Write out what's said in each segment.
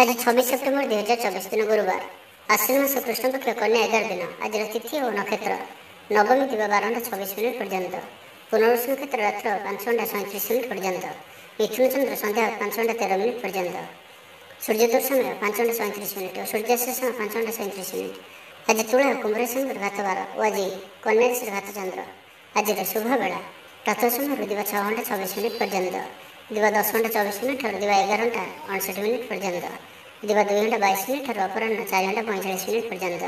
आज 26 सेप्टेम्बर 2024 दिन गुरुवार आश्विन मास कृष्ण पक्ष कन्या 11 दिन आज तिथि और नक्षत्र नवमी दिवा 12:26 पर्यंत पुनर्वसु नक्षत्र रात्र 5:37 पर्यंत मिथुन चंद्र संध्या 5:13 पर्यंत सूर्योदय समय 5:37 और सूर्यास्त समय 5:37 आज तुला कुंभ राशि घात बार और आज कन्या राशि घात चंद्र आज शुभ बेला प्रातः समय दिवा 6:26 पर्यंत दिवा 10:24 और दिवा 11:59 पर्यंत दिवा 2:22 और अपराह्न 4:45 पर्यंत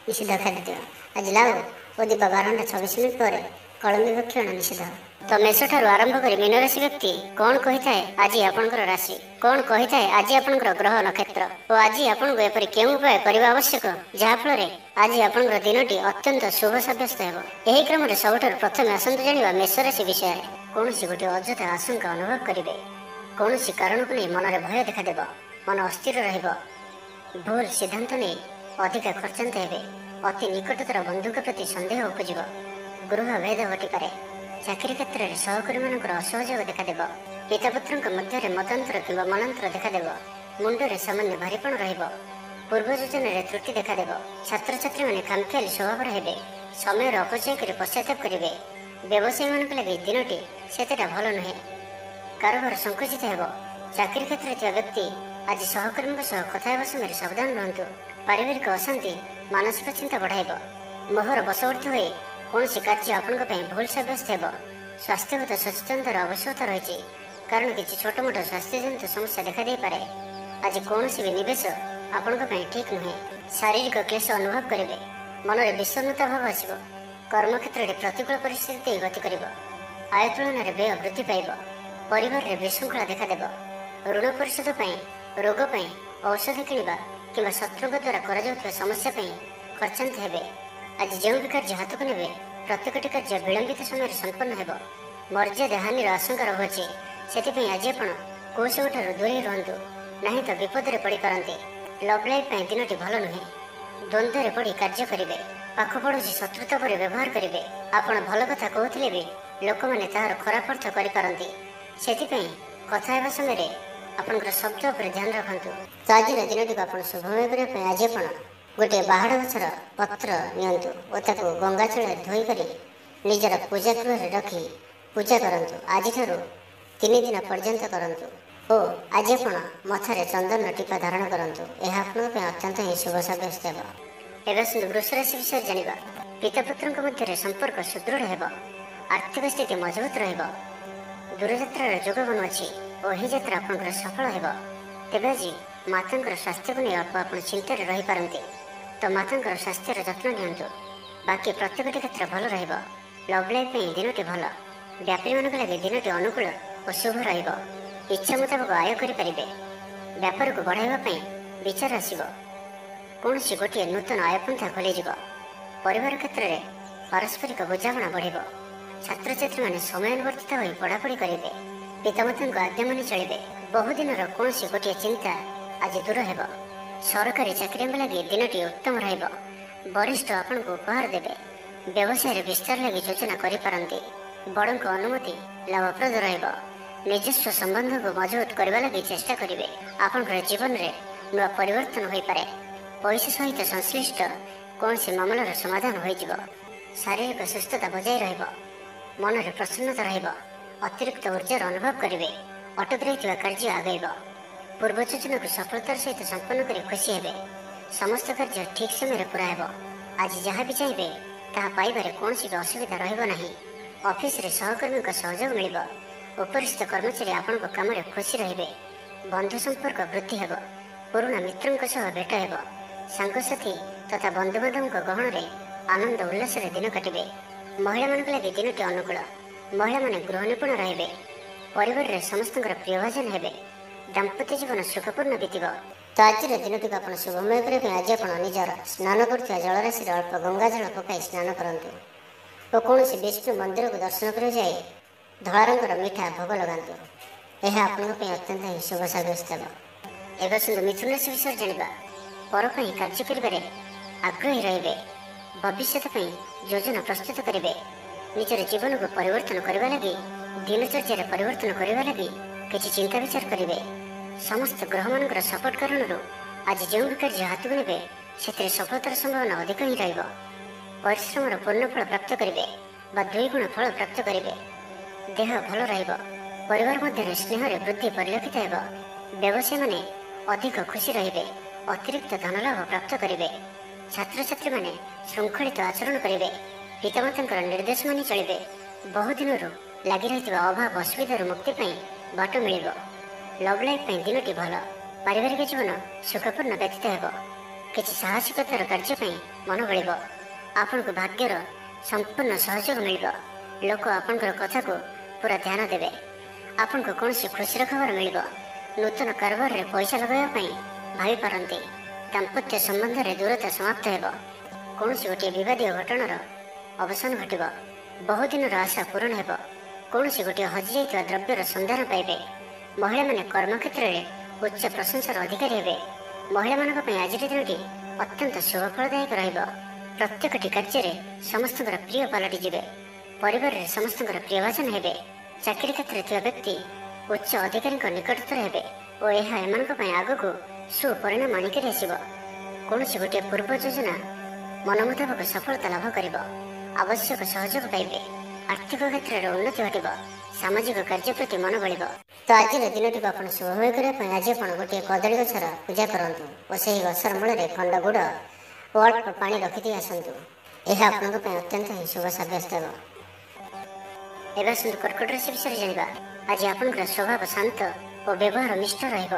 निषिद्ध खाद्य आज लाउ और दिवा 12:26 पर कलमी भक्षण निषिद्ध। तो मेष ठार आरंभ कर मीन राशि व्यक्ति कौन कही थाए आज आपणकर राशि कौन कही थाए आज आपणकर ग्रह नक्षत्र और आज आपको एपरि केउं उपाय करबा आवश्यक जहाँफल आज आपणकर दिनटी अत्यंत शुभ सब्यस्त हेब। एही क्रम सबुठार प्रथम आसंतु जानिबा मेष राशि विषय कौन गोटे अଯଥା आशंका अनुभव करेंगे कौन कारण को नहीं मन में भय देखादेव मन अस्थिर रहिब भूल सिद्धांत नहीं अधिक खर्चांत हेबे अति निकटतर बंधुक प्रति संदेह उपजिब गृह भेद घटिपे चाकरी क्षेत्र में सहकर्मी मान असहयोग देखादेव पितापुत्र मध्य मतांतर कि मनांतर देखादेव मुंडे सामान्य भारीपण रहिब पूर्व योजन त्रुटि देखादेव छात्र छात्री मैंने खामखियाली स्वभाव हेबे समय अपचय कर पश्चाताप करेंगे व्यवसायी मान लगे दिनटी सेतेटा भल नुहे कारोबार संकुचित हेब चाकरी क्षेत्र में व्यक्ति आज सहकर्मी कथा समय सावधान रुहतु पारिवारिक अशांति मानसिक चिंता बढ़ाइब मोहर बशवर्ती हुए कौन कार्य आपण भूल सब्यस्त हेब स्वास्थ्यगत सचेतनतार आवश्यकता रही कारण किसी छोट मोट स्वास्थ्य जनित समस्या देखा दे पारे आज कौन भी निवेश आपण ठीक नुहे शारीरिक क्लेश अनुभव करेंगे मन में विषन्नता भाव आसब कर्मक्षेत्र में प्रतिकूल परिस्थिति गति कर आय तुलन में व्यय वृद्धि पाइब परिवार में विशृंखला देखादेव ऋण परिशोध रोग औषध किणवा कि शत्रु द्वारा कर समस्या खर्चांत हेबे आज जो भी कार्य हाथ को ने प्रत्येक कार्य विलंबित समय संपन्न हेब मर्यादा हानि आशंका रहुचे से आज आप कौ सब दूरे रुहतु ना तो विपद में पड़ पारती लव लाइफ दिनटी भल नुहे द्वंद्व में पड़ कार्य करेंगे पाख पड़ोसी शत्रुता पर व्यवहार करेंगे आपड़ भल कथा कहते भी लोक मैंने तार खराब अर्थ करपारती से कथा समय आपंकर शब्द पर ध्यान रखु। तो आज दिनटी आप शुभमय करने आज आप गोटे बाहाड़ गछर पत्र नियंतु और ताको गंगाजल धोईकर निजर पूजा गृह रखी पूजा करंतु आज 3 दिन पर्यंत करंतु और आज आप मथारे चंदन टीपा धारण करंतु यह आपन अत्यंत ही शुभ सब्यस्त हेब। एवं वृष राशि विषय जानिबा पितापुत्र मध्य संपर्क सुदृढ़ हेब आर्थिक स्थिति मजबूत रहिब दूरयात्रार जोग बनु अछि और ही यात्रा आपनकर सफल हेब। तेबे आज मातांकर स्वास्थ्य को नहीं अल्प आप चिंतार रही पारती तो मातांकर स्वास्थ्यर जत्न नियंतु बाकी प्रत्येक क्षेत्र भल रहिब लव लाइफ दिनटी भल व्यापारी मान लगे दिनटी अनुकूल और शुभ रहिब इच्छा मुताबक आय करेंगे व्यापार को बढ़ाइबा विचार आसब कौन गोटे नूतन आयपंथा खोल परिवार क्षेत्र में पारस्परिक बुझाणा बढ़ छात्र छात्री मैंने समयानुवर्तित हो पढ़ापढ़ी करेंगे पितामाता आज्ञा मानि चलिए बहुदिन कौन गोटे चिंता आज दूर हेब सरकारी चाकरी लगे दिनटी उत्तम रहिब वरिष्ठ आपण को उपहार देवे व्यवसाय विस्तार लगी योजना करें बड़ अनुमति लाभप्रद रहिब निजस्व संबंध को मजबूत करने लगी चेष्टा करेंगे आपण जीवन में नुआ परिवर्तन हो पारे पैसा सहित संश्लिष्ट कौन मामलार समाधान हो शारीरिक सुस्थता बजाय रहिब मन में प्रसन्नता रहिब अतिरिक्त ऊर्जार अनुभव करेंगे अटक रही कार्य आगेब पूर्व योजना को सफलतार सहित संपन्न कर खुशी हेबे समस्त कार्य ठीक समय पूरा हेब आज जहाँ भी चाहिए ताहा पाइबारे कौन भी असुविधा रहिब नाही ऑफिस रे सहकर्मी सहयोग मिलिब उपरिस्थ कर्मचारी आपण काम में खुशी रहिबे बंधु संपर्क वृद्धि हेब पुराना मित्रों सह भेट हेब सांगसाथी तथा बंधुबांधव गहण में आनंद उल्लास दिन काटिबे महिला मान लगे दिनटी अनुकूल महिला माने गृह निपुण रहिबे परिवार रे समस्त प्रियभाजन हेबे दाम्पत्य जीवन सुखपूर्ण बीतब। तो आज दिनटी आप शुभमय करने आज आप निजर स्नान करुवा जलराशि अल्प गंगाजल पकाई स्नान करंतु और कौन विष्णु मंदिर को दर्शन कर जाए धला रंगर मीठा भोग लगातु यह आपंप अत्यंत ही शुभ सब्यस्त हेब। एवं मिथुन राशि विषय जाना पर कार्य कर आग्रही रे भविष्य योजना प्रस्तुत करेंगे निजर जीवन को परिवर्तन करने लगी दिनचर्या परिवर्तन करने लगी किसी चिंता विचार करेंगे ସମସ୍ତ ଗ୍ରହମାନଙ୍କର ସପୋର୍ଟ କାରଣରୁ ଆଜି ଯେଉଁ ବି କାର୍ଯ୍ୟ ହାତକୁ ନେବେ ସେଥିରେ ସଫଳତାର ସମ୍ଭାବନା ଅଧିକ ହିଁ ରହିବ। ପରିଶ୍ରମର ପୂର୍ଣ୍ଣ ଫଳ ପ୍ରାପ୍ତ କରିବେ ବା 2 ଗୁଣ ଫଳ ପ୍ରାପ୍ତ କରିବେ। ଦେହ ଭଲ ରହିବ। ପରିବାର ମଧ୍ୟରେ ସ୍ନେହରେ ବୃଦ୍ଧି ପରିଲକ୍ଷିତ ହେବ। ବ୍ୟବସାୟୀମାନେ ଅଧିକ ଖୁସି ରହିବେ। ଅତିରିକ୍ତ ଧନଲାଭ ପ୍ରାପ୍ତ କରିବେ। ଛାତ୍ରଛାତ୍ରୀମାନେ ଶୃଙ୍ଖଳିତ ଆଚରଣ କରିବେ। ପିତାମାତାଙ୍କର ନିର୍ଦ୍ଦେଶ ମାନି ଚଳିବେ। ବହୁଦିନରୁ ଲାଗି ରହିଥିବା ଅଭାବ ଅସୁବିଧାରୁ ମୁକ୍ତି ପାଇଁ ବାଟ ମିଳିବ। ଲଭ୍ ଲାଇଫ୍ ପାଇଁ ଦିନଟି ଭଲ। ପାରିବାରିକ ଜୀବନ ସୁଖପୂର୍ଣ୍ଣ ବ୍ୟତୀତ ହେବ। କିଛି ସାହସିକତାର କାର୍ଯ୍ୟ ପାଇଁ ମନ ବଳିବ। ଆପଣଙ୍କୁ ଭାଗ୍ୟର ସମ୍ପୂର୍ଣ୍ଣ ସହଯୋଗ ମିଳିବ। ଲୋକ ଆପଣଙ୍କର କଥାକୁ ପୁରା ଧ୍ୟାନ ଦେବେ। ଆପଣଙ୍କୁ କୌଣସି ଖୁସିର ଖବର ମିଳିବ। ନୂତନ କାରବାରରେ ପଇସା ଲଗାଇବା ପାଇଁ ଭାବିପାରନ୍ତି। ଦାମ୍ପତ୍ୟ ସମ୍ବନ୍ଧରେ ଦୂରତା ସମାପ୍ତ ହେବ। କୌଣସି ଗୋଟିଏ ବିବାଦୀୟ ଘଟଣାର ଅବସାନ ଘଟିବ। ବହୁଦିନର ଆଶା ପୂରଣ ହେବ। କୌଣସି ଗୋଟିଏ ହଜିଯାଇଥିବା ଦ୍ରବ୍ୟର ସନ୍ଧାନ ପାଇବେ। ମହିଳାମାନେ କର୍ମକ୍ଷେତ୍ରରେ ଉଚ୍ଚ ପ୍ରଶଂସାର ଅଧିକାରୀ ହେବେ। ମହିଳାମାନଙ୍କ ପାଇଁ ଆଜିର ଦିନଟି ଅତ୍ୟନ୍ତ ଶୁଭଫଳଦାୟକ ରହିବ। ପ୍ରତ୍ୟେକଟି କାର୍ଯ୍ୟରେ ସମସ୍ତଙ୍କର ପ୍ରିୟ ପାଲଟିଯିବେ। ପରିବାରରେ ସମସ୍ତଙ୍କର ପ୍ରିୟଭାଜନ ହେବେ। ଚାକିରି କ୍ଷେତ୍ରରେ ଥିବା ବ୍ୟକ୍ତି ଉଚ୍ଚ ଅଧିକାରୀଙ୍କ ନିକଟତର ହେବେ ଓ ଏହା ଏମାନଙ୍କ ପାଇଁ ଆଗକୁ ସୁପରିଣାମ ଆଣିକରି ଆସିବ। କୌଣସି ଗୋଟିଏ ପୂର୍ବ ଯୋଜନା ମନ ମୁତାବକ ସଫଳତା ଲାଭ କରିବ। ଆବଶ୍ୟକ ସହଯୋଗ ପାଇବେ। ଆର୍ଥିକ କ୍ଷେତ୍ରରେ ଉନ୍ନତି ଘଟିବ। ସାମାଜିକ କାର୍ଯ୍ୟ ପ୍ରତି ମନ ବଳିବ। ତ ଆଜିର ଦିନଟିକୁ ଆପଣ ଶୁଭମୟ କରିବା ପାଇଁ ଆଜି ଆପଣ ଗୋଟିଏ କଦଳୀ ଗଛର ପୂଜା କରନ୍ତୁ ଓ ସେହି ଗଛର ମୂଳରେ ଖଣ୍ଡ ଗୁଡ଼ ଓ ଅଳ୍ପ ପାଣି ରଖିଦେଇ ଆସନ୍ତୁ। ଏହା ଆପଣଙ୍କ ପାଇଁ ଅତ୍ୟନ୍ତ ହିଁ ଶୁଭ ସାବ୍ୟସ୍ତ ହେବ। ଏବେ ଆସନ୍ତୁ କର୍କଟ ରାଶି ବିଷୟରେ ଜାଣିବା। ଆଜି ଆପଣଙ୍କର ସ୍ୱଭାବ ଶାନ୍ତ ଓ ବ୍ୟବହାର ମିଷ୍ଟ ରହିବ।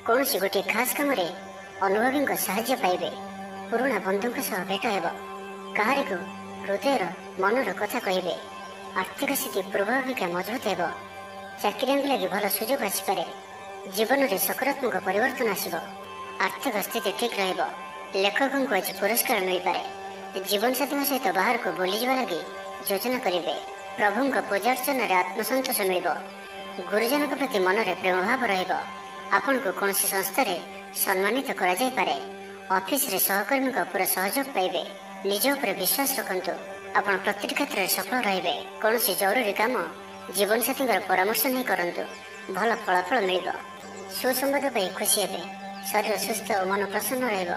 କୌଣସି ଗୋଟିଏ ଖାସ୍ କାମରେ ଅନୁଭବୀଙ୍କ ସାହାଯ୍ୟ ପାଇବେ। ପୁରୁଣା ବନ୍ଧୁଙ୍କ ସହ ଭେଟ ହେବ। କାହାରିକୁ ହୃଦୟର ମନର କଥା କହିବେ। ଆର୍ଥିକ ସ୍ଥିତି ପୂର୍ବ ଅପେକ୍ଷା ମଜବୁତ ହେବ। ଚାକିରିଆଙ୍କୁ ଲାଗି ଭଲ ସୁଯୋଗ ଆସିପାରେ। ଜୀବନରେ ସକାରାତ୍ମକ ପରିବର୍ତ୍ତନ ଆସିବ। ଆର୍ଥିକ ସ୍ଥିତି ଠିକ୍ ରହିବ। ଲେଖକଙ୍କୁ ଆଜି ପୁରସ୍କାର ମିଳିପାରେ। ଜୀବନସାଥୀଙ୍କ ସହିତ ବାହାରକୁ ବୁଲିଯିବା ଲାଗି ଯୋଜନା କରିବେ। ପ୍ରଭୁଙ୍କ ପୂଜାର୍ଚ୍ଚନାରେ ଆତ୍ମସନ୍ତୋଷ ମିଳିବ। ଗୁରୁଜନଙ୍କ ପ୍ରତି ମନରେ ପ୍ରେମଭାବ ରହିବ। ଆପଣଙ୍କୁ କୌଣସି ସଂସ୍ଥାରେ ସମ୍ମାନିତ କରାଯାଇପାରେ। ଅଫିସରେ ସହକର୍ମୀଙ୍କ ପୁରା ସହଯୋଗ ପାଇବେ। ନିଜ ଉପରେ ବିଶ୍ୱାସ ରଖନ୍ତୁ। ଆପଣ ପ୍ରତିଟି କ୍ଷେତ୍ରରେ ସଫଳ ରହିବେ। କୌଣସି ଜରୁରୀ କାମ ଜୀବନସାଥୀଙ୍କର ପରାମର୍ଶ ନେଇ କରନ୍ତୁ। ଭଲ ଫଳାଫଳ ମିଳିବ। ସୁସମ୍ବାଦ ପାଇ ଖୁସି ହେବେ। ଶରୀର ସୁସ୍ଥ ଓ ମନ ପ୍ରସନ୍ନ ରହିବ।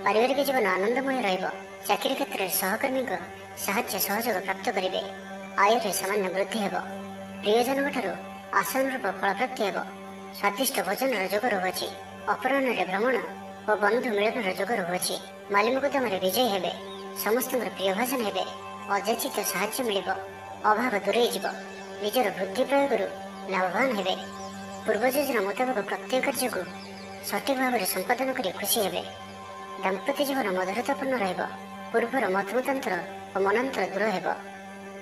ପାରିବାରିକ ଜୀବନ ଆନନ୍ଦମୟ ରହିବ। ଚାକିରି କ୍ଷେତ୍ରରେ ସହକର୍ମୀଙ୍କ ସାହାଯ୍ୟ ସହଯୋଗ ପ୍ରାପ୍ତ କରିବେ। ଆୟରେ ସାମାନ୍ୟ ବୃଦ୍ଧି ହେବ। ପ୍ରିୟଜନଙ୍କଠାରୁ ଆଶାନୁରୂପ ଫଳପ୍ରାପ୍ତି ହେବ। ସ୍ୱାଦିଷ୍ଟ ଭୋଜନର ଯୋଗ ରହୁଅଛି। ଅପରାହ୍ନରେ ଭ୍ରମଣ ଓ ବନ୍ଧୁ ମିଳନର ଯୋଗ ରହୁଅଛି। ମାଲିମୁକଦ୍ଦମାରେ ବିଜୟୀ ହେବେ। ସମସ୍ତଙ୍କର ପ୍ରିୟଭାଜନ ହେବେ। ଅଯାଚିତ ସାହାଯ୍ୟ ମିଳିବ। ଅଭାବ ଦୂରେଇ ଯିବ। ନିଜର ବୁଦ୍ଧି ପ୍ରୟୋଗରୁ ଲାଭବାନ ହେବେ। ପୂର୍ବ ଯୋଜନା ମୁତାବକ ପ୍ରତ୍ୟେକ କାର୍ଯ୍ୟକୁ ସଠିକ୍ ଭାବରେ ସମ୍ପାଦନ କରି ଖୁସି ହେବେ। ଦାମ୍ପତ୍ୟ ଜୀବନ ମଧୁରତାପୂର୍ଣ୍ଣ ରହିବ। ପୂର୍ବର ମତମତାନ୍ତର ଓ ମନାନ୍ତର ଦୂର ହେବ।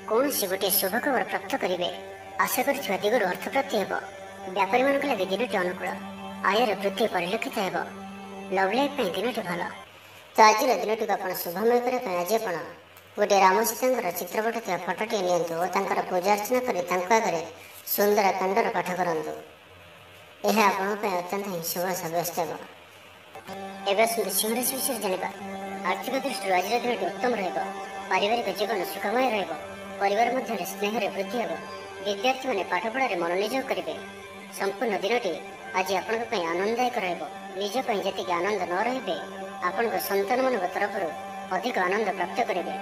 କୌଣସି ଗୋଟିଏ ଶୁଭ ଖବର ପ୍ରାପ୍ତ କରିବେ। ଆଶା କରିଥିବା ଦିଗରୁ ଅର୍ଥପ୍ରାପ୍ତି ହେବ। ବ୍ୟାପାରୀମାନଙ୍କ ଲାଗି ଦିନଟି ଅନୁକୂଳ। ଆୟର ବୃଦ୍ଧି ପରିଲକ୍ଷିତ ହେବ। ଲଭ୍ ଲାଇଫ୍ ପାଇଁ ଦିନଟି ଭଲ। ତ ଆଜିର ଦିନଟିକୁ ଆପଣ ଶୁଭମୟ କରିବା ପାଇଁ ଆଜି ଆପଣ ଗୋଟିଏ ରାମ ସୀତାଙ୍କର ଚିତ୍ରପଟ ଥିବା ଫଟୋଟିଏ ନିଅନ୍ତୁ ଓ ତାଙ୍କର ପୂଜା ଅର୍ଚ୍ଚନା କରି ତାଙ୍କ ଆଗରେ ସୁନ୍ଦର କାଣ୍ଡର ପାଠ କରନ୍ତୁ। ଏହା ଆପଣଙ୍କ ପାଇଁ ଅତ୍ୟନ୍ତ ହିଁ ଶୁଭ ସାବ୍ୟସ୍ତ ହେବ। ଏବେ ଆସନ୍ତୁ ସିଂହ ରାଶି ବିଷୟରେ ଜାଣିବା। ଆର୍ଥିକ ଦୃଷ୍ଟିରୁ ଆଜିର ଦିନଟି ଉତ୍ତମ ରହିବ। ପାରିବାରିକ ଜୀବନ ସୁଖମୟ ରହିବ। ପରିବାର ମଧ୍ୟରେ ସ୍ନେହରେ ବୃଦ୍ଧି ହେବ। ବିଦ୍ୟାର୍ଥୀମାନେ ପାଠପଢ଼ାରେ ମନୋନିଯୋଗ କରିବେ। ସମ୍ପୂର୍ଣ୍ଣ ଦିନଟି ଆଜି ଆପଣଙ୍କ ପାଇଁ ଆନନ୍ଦଦାୟକ ରହିବ। ନିଜ ପାଇଁ ଯେତିକି ଆନନ୍ଦ ନ ରହିବେ ଆପଣଙ୍କ ସନ୍ତାନମାନଙ୍କ ତରଫରୁ ଅଧିକ ଆନନ୍ଦ ପ୍ରାପ୍ତ କରିବେ।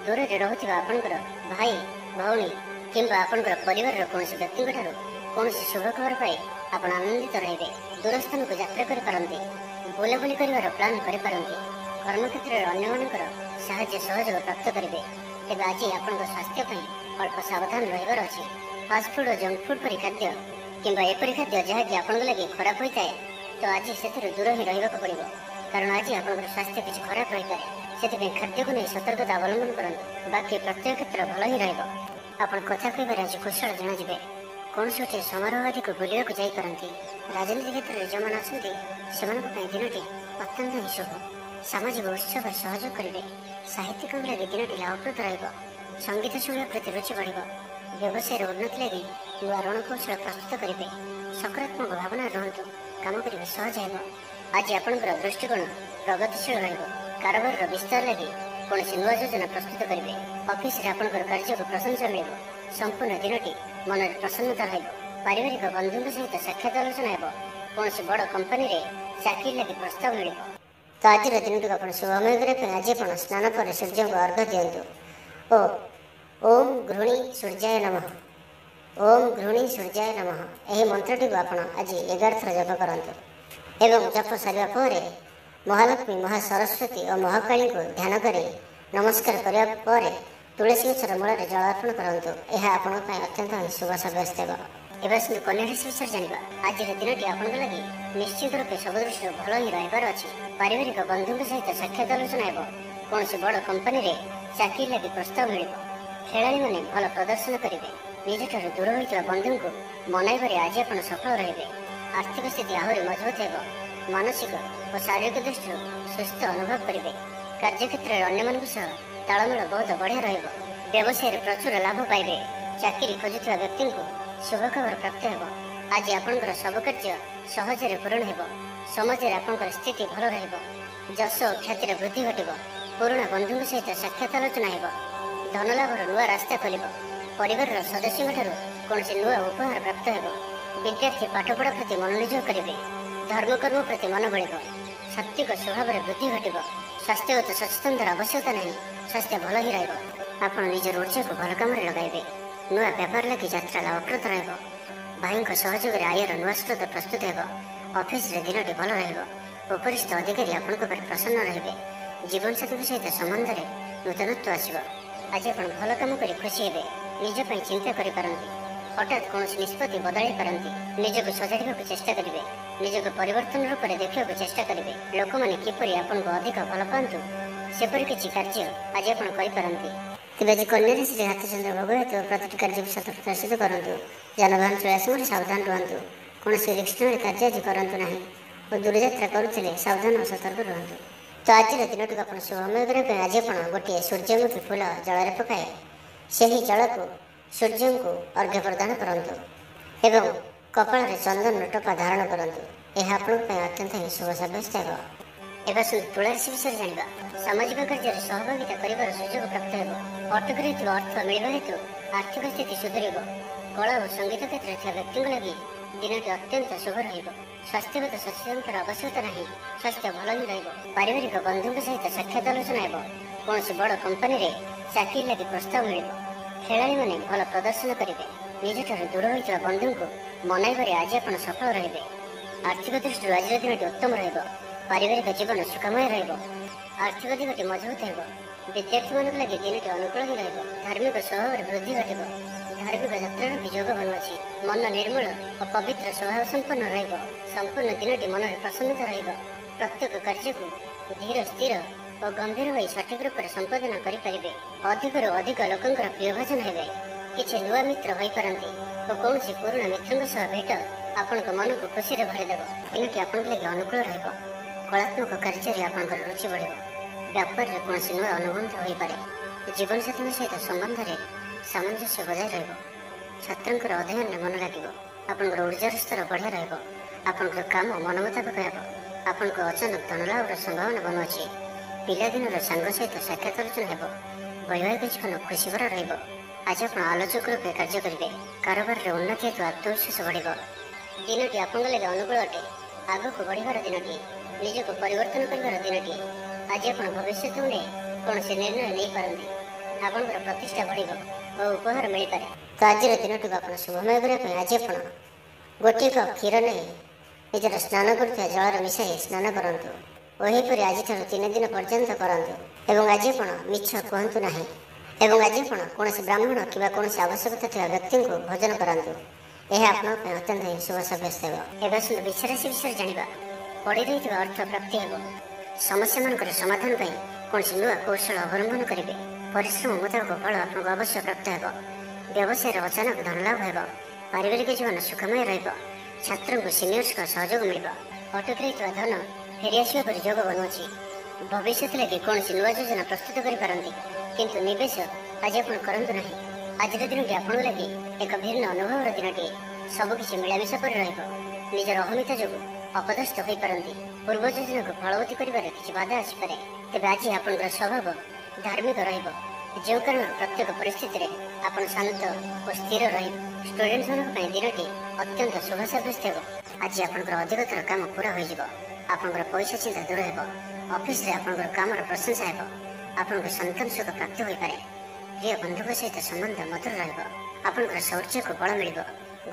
ଦୂରରେ ରହୁଥିବା ଆପଣଙ୍କର ଭାଇ ଭଉଣୀ କିମ୍ବା ଆପଣଙ୍କର ପରିବାରର କୌଣସି ବ୍ୟକ୍ତିଙ୍କଠାରୁ କୌଣସି ଶୁଭ ଖବର ପାଇ ଆପଣ ଆନନ୍ଦିତ ରହିବେ। ଦୂରସ୍ଥାନକୁ ଯାତ୍ରା କରିପାରନ୍ତି। ବୁଲାବୁଲି କରିବାର ପ୍ଲାନ୍ କରିପାରନ୍ତି। କର୍ମକ୍ଷେତ୍ରରେ ଅନ୍ୟମାନଙ୍କର ସାହାଯ୍ୟ ସହଯୋଗ ପ୍ରାପ୍ତ କରିବେ। ତେବେ ଆଜି ଆପଣଙ୍କ ସ୍ୱାସ୍ଥ୍ୟ ପାଇଁ ଅଳ୍ପ ସାବଧାନ ରହିବାର ଅଛି। ଫାଷ୍ଟଫୁଡ୍ ଓ ଜଙ୍କ ଫୁଡ୍ ପରି ଖାଦ୍ୟ କିମ୍ବା ଏପରି ଖାଦ୍ୟ ଯାହାକି ଆପଣଙ୍କ ଲାଗି ଖରାପ ହୋଇଥାଏ ତ ଆଜି ସେଥିରୁ ଦୂର ହିଁ ରହିବାକୁ ପଡ଼ିବ। କାରଣ ଆଜି ଆପଣଙ୍କର ସ୍ୱାସ୍ଥ୍ୟ କିଛି ଖରାପ ରହିପାରେ। ସେଥିପାଇଁ ଖାଦ୍ୟକୁ ନେଇ ସତର୍କତା ଅବଲମ୍ବନ କରନ୍ତୁ। ବାକି ପ୍ରତ୍ୟେକ କ୍ଷେତ୍ର ଭଲ ହିଁ ରହିବ। ଆପଣ କଥା କହିବାରେ ଆଜି କୁଶଳ ଜଣାଯିବେ। କୌଣସି ଗୋଟିଏ ସମାରୋହ ଆଦିକୁ ବୁଲିବାକୁ ଯାଇପାରନ୍ତି। ରାଜନୀତି କ୍ଷେତ୍ରରେ ଯେଉଁମାନେ ଅଛନ୍ତି ସେମାନଙ୍କ ପାଇଁ ଦିନଟି ଅତ୍ୟନ୍ତ ହିଁ ଶୁଭ। ସାମାଜିକ ଉତ୍ସବରେ ସହଯୋଗ କରିବେ। ସାହିତ୍ୟିକଙ୍କ ଲାଗି ଦିନଟି ଲାଭପ୍ରଦ ରହିବ। ସଙ୍ଗୀତ ଶୁଣିବା ପ୍ରତି ରୁଚି ବଢ଼ିବ। ବ୍ୟବସାୟର ଉନ୍ନତି ଲାଗି ନୂଆ ରଣକୌଶଳ ପ୍ରସ୍ତୁତ କରିବେ। ସକାରାତ୍ମକ ଭାବନାରେ ରୁହନ୍ତୁ। କାମ କରିବା ସହଜ ହେବ। ଆଜି ଆପଣଙ୍କର ଦୃଷ୍ଟିକୋଣ ପ୍ରଗତିଶୀଳ ରହିବ। କାରବାରର ବିସ୍ତାର ଲାଗି କୌଣସି ନୂଆ ଯୋଜନା ପ୍ରସ୍ତୁତ କରିବେ। ଅଫିସରେ ଆପଣଙ୍କର କାର୍ଯ୍ୟକୁ ପ୍ରଶଂସା ମିଳିବ। ସମ୍ପୂର୍ଣ୍ଣ ଦିନଟି ମନରେ ପ୍ରସନ୍ନତା ରହିବ। ପାରିବାରିକ ବନ୍ଧୁଙ୍କ ସହିତ ସାକ୍ଷାତ ଆଲୋଚନା ହେବ। କୌଣସି ବଡ଼ କମ୍ପାନୀରେ ଚାକିରି ଲାଗି ପ୍ରସ୍ତାବ ମିଳିବ। ତ ଆଜିର ଦିନଟିକୁ ଆପଣ ଶୁଭମୟ କରିବା ପାଇଁ ଆଜି ଆପଣ ସ୍ନାନ ପରେ ସୂର୍ଯ୍ୟଙ୍କୁ ଅର୍ଘ୍ୟ ଦିଅନ୍ତୁ ଓ ଓମ୍ ଘୃଣୀ ସୂର୍ଯ୍ୟାୟ ନମଃ, ଓମ୍ ଘୃଣୀ ସୂର୍ଯ୍ୟାୟ ନମଃ ଏହି ମନ୍ତ୍ରଟିକୁ ଆପଣ ଆଜି 11 ଥର ଜପ କରନ୍ତୁ ଏବଂ ଜପ ସାରିବା ପରେ ମହାଲକ୍ଷ୍ମୀ, ମହାସରସ୍ୱତୀ ଓ ମହାକାଳୀଙ୍କୁ ଧ୍ୟାନ କରି ନମସ୍କାର କରିବା ପରେ ତୁଳସୀ ଗଛର ମୂଳରେ ଜଳ ଅର୍ପଣ କରନ୍ତୁ। ଏହା ଆପଣଙ୍କ ପାଇଁ ଅତ୍ୟନ୍ତ ଶୁଭ ସାବ୍ୟସ୍ତ ହେବ। ଏବେ ଆସନ୍ତୁ କନ୍ୟା ରାଶି ବିଷୟରେ ଜାଣିବା। ଆଜିର ଦିନଟି ଆପଣଙ୍କ ଲାଗି ନିଶ୍ଚିତ ରୂପେ ସବୁ ଦୃଷ୍ଟିରୁ ଭଲ ହିଁ ରହିବାର ଅଛି। ପାରିବାରିକ ବନ୍ଧୁଙ୍କ ସହିତ ସାକ୍ଷାତ ଆଲୋଚନା ହେବ। କୌଣସି ବଡ଼ କମ୍ପାନୀରେ ଚାକିରି ଲାଗି ପ୍ରସ୍ତାବ ମିଳିବ। ଖେଳାଳିମାନେ ଭଲ ପ୍ରଦର୍ଶନ କରିବେ। ନିଜଠାରୁ ଦୂର ହୋଇଥିବା ବନ୍ଧୁଙ୍କୁ ମନାଇବାରେ ଆଜି ଆପଣ ସଫଳ ରହିବେ। ଆର୍ଥିକ ସ୍ଥିତି ଆହୁରି ମଜବୁତ ହେବ। ମାନସିକ ଓ ଶାରୀରିକ ଦୃଷ୍ଟିରୁ ସୁସ୍ଥ ଅନୁଭବ କରିବେ। କାର୍ଯ୍ୟକ୍ଷେତ୍ରରେ ଅନ୍ୟମାନଙ୍କ ସହ ତାଳମେଳ ବହୁତ ବଢ଼ିଆ ରହିବ। ବ୍ୟବସାୟରେ ପ୍ରଚୁର ଲାଭ ପାଇବେ। ଚାକିରି ଖୋଜୁଥିବା ବ୍ୟକ୍ତିଙ୍କୁ ଶୁଭ ଖବର ପ୍ରାପ୍ତ ହେବ। ଆଜି ଆପଣଙ୍କର ସବୁ କାର୍ଯ୍ୟ ସହଜରେ ପୂରଣ ହେବ। ସମାଜରେ ଆପଣଙ୍କର ସ୍ଥିତି ଭଲ ରହିବ। ଯଶ ଓ ଖ୍ୟାତିର ବୃଦ୍ଧି ଘଟିବ। ପୁରୁଣା ବନ୍ଧୁଙ୍କ ସହିତ ସାକ୍ଷାତ ଆଲୋଚନା ହେବ। ଧନଲାଭର ନୂଆ ରାସ୍ତା ଖୋଲିବ। ପରିବାରର ସଦସ୍ୟଙ୍କଠାରୁ କୌଣସି ନୂଆ ଉପହାର ପ୍ରାପ୍ତ ହେବ। ବିଦ୍ୟାର୍ଥୀ ପାଠପଢ଼ା ପ୍ରତି ମନୋନିଯୋଗ କରିବେ। ଧର୍ମକର୍ମ ପ୍ରତି ମନ ବଳିବ। ସାତ୍ତ୍ୱିକ ସ୍ୱଭାବରେ ବୃଦ୍ଧି ଘଟିବ। ସ୍ୱାସ୍ଥ୍ୟଗତ ସଚେତନତାର ଆବଶ୍ୟକତା ନାହିଁ। ସ୍ୱାସ୍ଥ୍ୟ ଭଲ ହିଁ ରହିବ। ଆପଣ ନିଜର ଉର୍ଜାକୁ ଭଲ କାମରେ ଲଗାଇବେ। ନୂଆ ବ୍ୟାପାର ଲାଗି ଯାତ୍ରା ଲାଭପ୍ରଦ ରହିବ। ଭାଇଙ୍କ ସହଯୋଗରେ ଆୟର ନୂଆ ସ୍ରୋତ ପ୍ରସ୍ତୁତ ହେବ। ଅଫିସରେ ଦିନଟି ଭଲ ରହିବ। ଉପରିସ୍ଥ ଅଧିକାରୀ ଆପଣଙ୍କ ଉପରେ ପ୍ରସନ୍ନ ରହିବେ। ଜୀବନସାଥୀଙ୍କ ସହିତ ସମ୍ବନ୍ଧରେ ନୂତନତ୍ୱ ଆସିବ। ଆଜି ଆପଣ ଭଲ କାମ କରି ଖୁସି ହେବେ। ନିଜ ପାଇଁ ଚିନ୍ତା କରିପାରନ୍ତି। ହଠାତ୍ କୌଣସି ନିଷ୍ପତ୍ତି ବଦଳାଇ ପାରନ୍ତି। ନିଜକୁ ସଜାଡ଼ିବାକୁ ଚେଷ୍ଟା କରିବେ। ନିଜକୁ ପରିବର୍ତ୍ତନ ରୂପରେ ଦେଖିବାକୁ ଚେଷ୍ଟା କରିବେ। ଲୋକମାନେ କିପରି ଆପଣଙ୍କୁ ଅଧିକ ଭଲ ପାଆନ୍ତୁ ସେପରି କିଛି କାର୍ଯ୍ୟ ଆଜି ଆପଣ କରିପାରନ୍ତି। ତେବେ ଆଜି କନ୍ୟା ରାଶିରେ ହାତଚନ୍ଦ୍ର ଭୋଗ ହେତୁ ପ୍ରତିଟି କାର୍ଯ୍ୟକୁ ସତର୍କତାର ସହିତ କରନ୍ତୁ। ଯାନବାହନ ଚଳାଇବା ସମୟରେ ସାବଧାନ ରୁହନ୍ତୁ। କୌଣସି ରିକ୍ସନରୀ କାର୍ଯ୍ୟ ଆଜି କରନ୍ତୁ ନାହିଁ ଓ ଦୂରଯାତ୍ରା କରୁଥିଲେ ସାବଧାନ ଓ ସତର୍କ ରୁହନ୍ତୁ। ତ ଆଜିର ଦିନଟିକୁ ଆପଣ ଶୁଭମୟ କରିବା ପାଇଁ ଆଜି ଆପଣ ଗୋଟିଏ ସୂର୍ଯ୍ୟମୁଖୀ ଫୁଲ ଜଳରେ ପକାଇ ସେହି ଜଳକୁ ସୂର୍ଯ୍ୟଙ୍କୁ ଅର୍ଘ୍ୟ ପ୍ରଦାନ କରନ୍ତୁ ଏବଂ କପାଳରେ ଚନ୍ଦନର ଟୋପା ଧାରଣ କରନ୍ତୁ। ଏହା ଆପଣଙ୍କ ପାଇଁ ଅତ୍ୟନ୍ତ ହିଁ ଶୁଭ ସାବ୍ୟସ୍ତ ହେବ। ଏବେ ଆସନ୍ତୁ ତୁଳା ରାଶି ବିଷୟରେ ଜାଣିବା। ସାମାଜିକ କାର୍ଯ୍ୟରେ ସହଭାଗିତା କରିବାର ସୁଯୋଗ ପ୍ରାପ୍ତ ହେବ। ଅଟକି ରହିଥିବା ଅର୍ଥ ମିଳିବା ହେତୁ ଆର୍ଥିକ ସ୍ଥିତି ସୁଧୁରିବ। କଳା ଓ ସଙ୍ଗୀତ କ୍ଷେତ୍ରରେ ଥିବା ବ୍ୟକ୍ତିଙ୍କ ଲାଗି ଦିନଟି ଅତ୍ୟନ୍ତ ଶୁଭ ରହିବ। ସ୍ୱାସ୍ଥ୍ୟଗତ ସଚେତନତାର ଆବଶ୍ୟକତା ନାହିଁ। ସ୍ୱାସ୍ଥ୍ୟ ଭଲ ହିଁ ରହିବ। ପାରିବାରିକ ବନ୍ଧୁଙ୍କ ସହିତ ସାକ୍ଷାତ ଆଲୋଚନା ହେବ। କୌଣସି ବଡ଼ କମ୍ପାନୀରେ ଚାକିରି ଲାଗି ପ୍ରସ୍ତାବ ମିଳିବ। ଖେଳାଳିମାନେ ଭଲ ପ୍ରଦର୍ଶନ କରିବେ। ନିଜଠାରୁ ଦୂର ହୋଇଥିବା ବନ୍ଧୁଙ୍କୁ ମନାଇବାରେ ଆଜି ଆପଣ ସଫଳ ରହିବେ। ଆର୍ଥିକ ଦୃଷ୍ଟିରୁ ଆଜିର ଦିନଟି ଉତ୍ତମ ରହିବ। ପାରିବାରିକ ଜୀବନ ସୁଖମୟ ରହିବ। ଆର୍ଥିକ ଦିଗଟି ମଜବୁତ ହେବ। ବିଦ୍ୟାର୍ଥୀମାନଙ୍କ ଲାଗି ଦିନଟି ଅନୁକୂଳ ହିଁ ରହିବ। ଧାର୍ମିକ ସ୍ୱଭାବରେ ବୃଦ୍ଧି ଘଟିବ। ଧାର୍ମିକ ଯାତ୍ରାର ବି ଯୋଗ ବନୁଅଛି। ମନ ନିର୍ମଳ ଓ ପବିତ୍ର ସ୍ୱଭାବ ସମ୍ପନ୍ନ ରହିବ। ସମ୍ପୂର୍ଣ୍ଣ ଦିନଟି ମନରେ ପ୍ରସନ୍ନତା ରହିବ। ପ୍ରତ୍ୟେକ କାର୍ଯ୍ୟକୁ ଧୀର ସ୍ଥିର ଓ ଗମ୍ଭୀର ହୋଇ ସଠିକ ରୂପରେ ସମ୍ପାଦନ କରିପାରିବେ। ଅଧିକରୁ ଅଧିକ ଲୋକଙ୍କର ପ୍ରିୟଭାଜନ ହେବେ। କିଛି ନୂଆ ମିତ୍ର ହୋଇପାରନ୍ତି ଓ କୌଣସି ପୁରୁଣା ମିତ୍ରଙ୍କ ସହ ଭେଟ ଆପଣଙ୍କ ମନକୁ ଖୁସିରେ ଭରିଦେବ। ଦିନଟି ଆପଣଙ୍କ ଲାଗି ଅନୁକୂଳ ରହିବ। କଳାତ୍ମକ କାର୍ଯ୍ୟରେ ଆପଣଙ୍କର ରୁଚି ବଢ଼ିବ। ବ୍ୟାପାରରେ କୌଣସି ନୂଆ ଅନୁବନ୍ଧ ହୋଇପାରେ। ଜୀବନସାଥୀଙ୍କ ସହିତ ସମ୍ବନ୍ଧରେ ସାମଞ୍ଜସ୍ୟ ବଜାୟ ରହିବ। ଛାତ୍ରଙ୍କର ଅଧ୍ୟୟନରେ ମନ ଲାଗିବ। ଆପଣଙ୍କର ଉର୍ଜାର ସ୍ତର ବଢ଼ିଆ ରହିବ। ଆପଣଙ୍କର କାମ ମନ ମୁତାବକ ହେବ। ଆପଣଙ୍କ ଅଚାନକ ଧନଲାଭର ସମ୍ଭାବନା ବନୁଅଛି। ପିଲାଦିନର ସାଙ୍ଗ ସହିତ ସାକ୍ଷାତ ଆଲୋଚନା ହେବ। ବୈବାହିକ ଜୀବନ ଖୁସି ଭରା ରହିବ। ଆଜି ଆପଣ ଆଲୋଚକ ରୂପେ କାର୍ଯ୍ୟ କରିବେ। କାରବାରରେ ଉନ୍ନତି ହେତୁ ଆତ୍ମବିଶ୍ୱାସ ବଢ଼ିବ। ଦିନଟି ଆପଣଙ୍କ ଲାଗି ଅନୁକୂଳ ଅଟେ। ଆଗକୁ ବଢ଼ିବାର ଦିନଟି। ନିଜକୁ ପରିବର୍ତ୍ତନ କରିବାର ଦିନଟି। ଆଜି ଆପଣ ଭବିଷ୍ୟତ ନେଇ କୌଣସି ନିର୍ଣ୍ଣୟ ନେଇପାରନ୍ତି। ଆପଣଙ୍କର ପ୍ରତିଷ୍ଠା ବଢ଼ିବ ଓ ଉପହାର ମିଳିପାରେ। ତ ଆଜିର ଦିନଟିକୁ ଆପଣ ଶୁଭମୟ କରିବା ପାଇଁ ଆଜି ଆପଣ ଗୋଟିଏ କପ୍ କ୍ଷୀର ନେଇ ନିଜର ସ୍ନାନ କରୁଥିବା ଜଳରେ ମିଶାଇ ସ୍ନାନ କରନ୍ତୁ ଓ ଏହିପରି ଆଜିଠାରୁ 3 ଦିନ ପର୍ଯ୍ୟନ୍ତ କରନ୍ତୁ। ଏବଂ ଆଜି ଆପଣ ମିଛ କୁହନ୍ତୁ ନାହିଁ। ଏବଂ ଆଜି ଆପଣ କୌଣସି ବ୍ରାହ୍ମଣ କିମ୍ବା କୌଣସି ଆବଶ୍ୟକତା ଥିବା ବ୍ୟକ୍ତିଙ୍କୁ ଭୋଜନ କରାନ୍ତୁ। ଏହା ଆପଣଙ୍କ ପାଇଁ ଅତ୍ୟନ୍ତ ହିଁ ଶୁଭ ସାବ୍ୟସ୍ତ ହେବ। ଏବେ ଆସନ୍ତୁ ବୃଷ ରାଶି ବିଷୟରେ ଜାଣିବା। ପଡ଼ି ରହିଥିବା ଅର୍ଥ ପ୍ରାପ୍ତି ହେବ। ସମସ୍ୟାମାନଙ୍କର ସମାଧାନ ପାଇଁ କୌଣସି ନୂଆ କୌଶଳ ଅବଲମ୍ବନ କରିବେ। ପରିଶ୍ରମ ମୁତାବକ ଫଳ ଆପଣଙ୍କୁ ଅବଶ୍ୟ ପ୍ରାପ୍ତ ହେବ। ବ୍ୟବସାୟରେ ଅଚାନକ ଧନଲାଭ ହେବ। ପାରିବାରିକ ଜୀବନ ସୁଖମୟ ରହିବ। ଛାତ୍ରଙ୍କୁ ସିନିୟର୍ସଙ୍କ ସହଯୋଗ ମିଳିବ। ଅଟକି ରହିଥିବା ଧନ ଫେରିଆସିବା ପରି ଯୋଗ ବନୁଅଛି। ଭବିଷ୍ୟତ ଲାଗି କୌଣସି ନୂଆ ଯୋଜନା ପ୍ରସ୍ତୁତ କରିପାରନ୍ତି କିନ୍ତୁ ନିବେଶ ଆଜି ଆପଣ କରନ୍ତୁ ନାହିଁ। ଆଜିର ଦିନଟି ଆପଣଙ୍କ ଲାଗି ଏକ ଭିନ୍ନ ଅନୁଭବର ଦିନଟିଏ। ସବୁକିଛି ମିଳାମିଶା କରି ରହିବ। ନିଜର ଅହମିକା ଯୋଗୁଁ ଅପଦସ୍ଥ ହୋଇପାରନ୍ତି। ପୂର୍ବ ଯୋଜନାକୁ ଫଳବତୀ କରିବାରେ କିଛି ବାଧା ଆସିପାରେ। ତେବେ ଆଜି ଆପଣଙ୍କର ସ୍ୱଭାବ ଧାର୍ମିକ ରହିବ। ଯେଉଁ କାରଣରୁ ପ୍ରତ୍ୟେକ ପରିସ୍ଥିତିରେ ଆପଣ ଶାନ୍ତ ଓ ସ୍ଥିର ରହିବେ। ଷ୍ଟୁଡେଣ୍ଟମାନଙ୍କ ପାଇଁ ଦିନଟି ଅତ୍ୟନ୍ତ ଶୁଭ ସାବ୍ୟସ୍ତ ହେବ। ଆଜି ଆପଣଙ୍କର ଅଧିକତର କାମ ପୁରା ହୋଇଯିବ। ଆପଣଙ୍କର ପଇସା ଚିନ୍ତା ଦୂର ହେବ। ଅଫିସରେ ଆପଣଙ୍କର କାମର ପ୍ରଶଂସା ହେବ। ଆପଣଙ୍କୁ ସନ୍ତାନ ସୁଖ ପ୍ରାପ୍ତ ହୋଇପାରେ। ପ୍ରିୟ ବନ୍ଧୁଙ୍କ ସହିତ ସମ୍ବନ୍ଧ ମଧୁର ରହିବ। ଆପଣଙ୍କର ଶୌର୍ଯ୍ୟକୁ ବଳ ମିଳିବ।